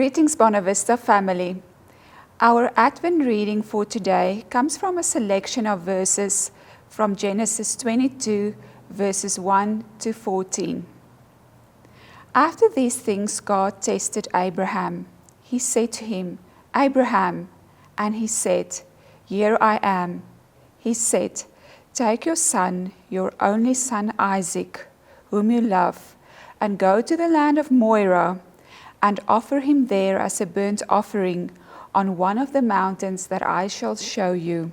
Greetings, Bonavista family. Our Advent reading for today comes from a selection of verses from Genesis 22, verses 1 to 14. After these things, God tested Abraham. He said to him, "Abraham," and he said, "Here I am." He said, "Take your son, your only son Isaac, whom you love, and go to the land of Moriah, and offer him there as a burnt offering on one of the mountains that I shall show you."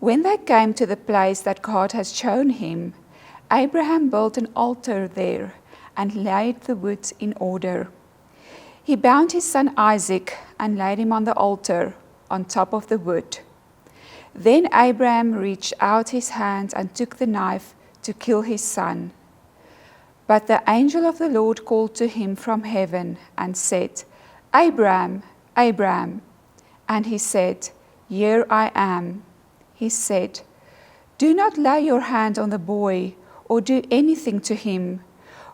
When they came to the place that God had shown him, Abraham built an altar there and laid the wood in order. He bound his son Isaac and laid him on the altar on top of the wood. Then Abraham reached out his hand and took the knife to kill his son. But the angel of the Lord called to him from heaven and said, "Abraham, Abraham." And he said, "Here I am." He said, "Do not lay your hand on the boy or do anything to him,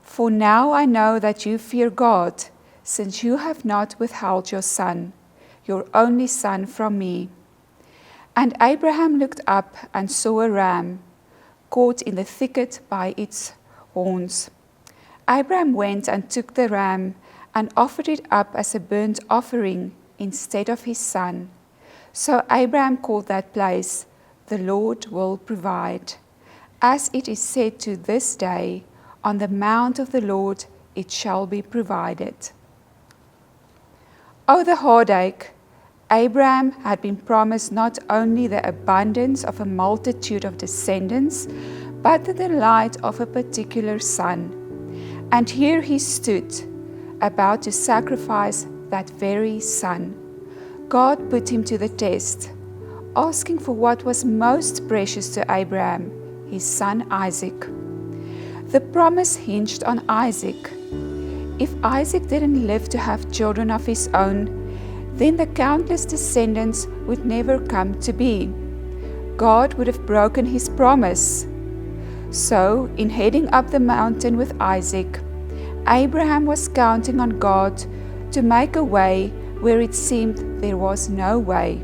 for now I know that you fear God, since you have not withheld your son, your only son, from me." And Abraham looked up and saw a ram caught in the thicket by its horns. Abraham went and took the ram and offered it up as a burnt offering instead of his son. So Abraham called that place, "The Lord will provide." As it is said to this day, "On the mount of the Lord it shall be provided." Oh, the heartache! Abraham had been promised not only the abundance of a multitude of descendants, but the delight of a particular son. And here he stood, about to sacrifice that very son. God put him to the test, asking for what was most precious to Abraham, his son Isaac. The promise hinged on Isaac. If Isaac didn't live to have children of his own, then the countless descendants would never come to be. God would have broken his promise. So, in heading up the mountain with Isaac, Abraham was counting on God to make a way where it seemed there was no way.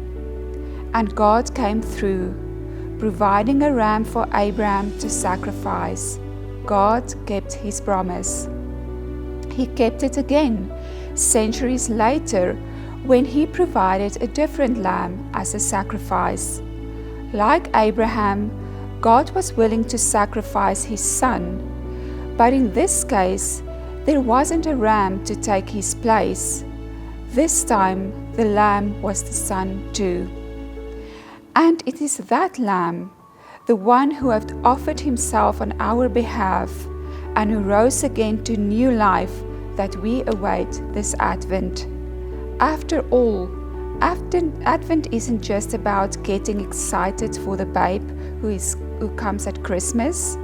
And God came through, providing a ram for Abraham to sacrifice. God kept his promise. He kept it again, centuries later, when he provided a different lamb as a sacrifice. Like Abraham, God was willing to sacrifice his son, but in this case, there wasn't a ram to take his place. This time, the lamb was the son too. And it is that lamb, the one who had offered himself on our behalf and who rose again to new life, that we await this Advent. After all, Advent isn't just about getting excited for the babe who comes at Christmas.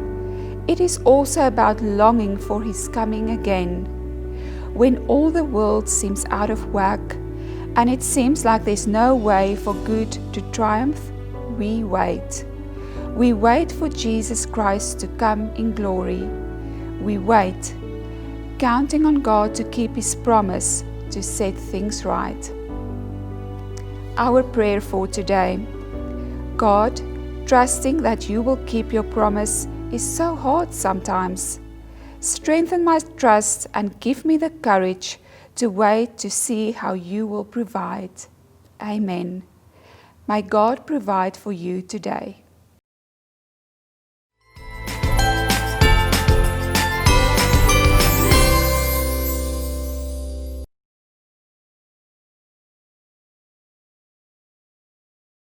It is also about longing for his coming again. When all the world seems out of whack and it seems like there's no way for good to triumph, we wait. We wait for Jesus Christ to come in glory. We wait, counting on God to keep his promise to set things right. Our prayer for today: God, trusting that you will keep your promise is so hard sometimes. Strengthen my trust and give me the courage to wait to see how you will provide. Amen. May God provide for you today.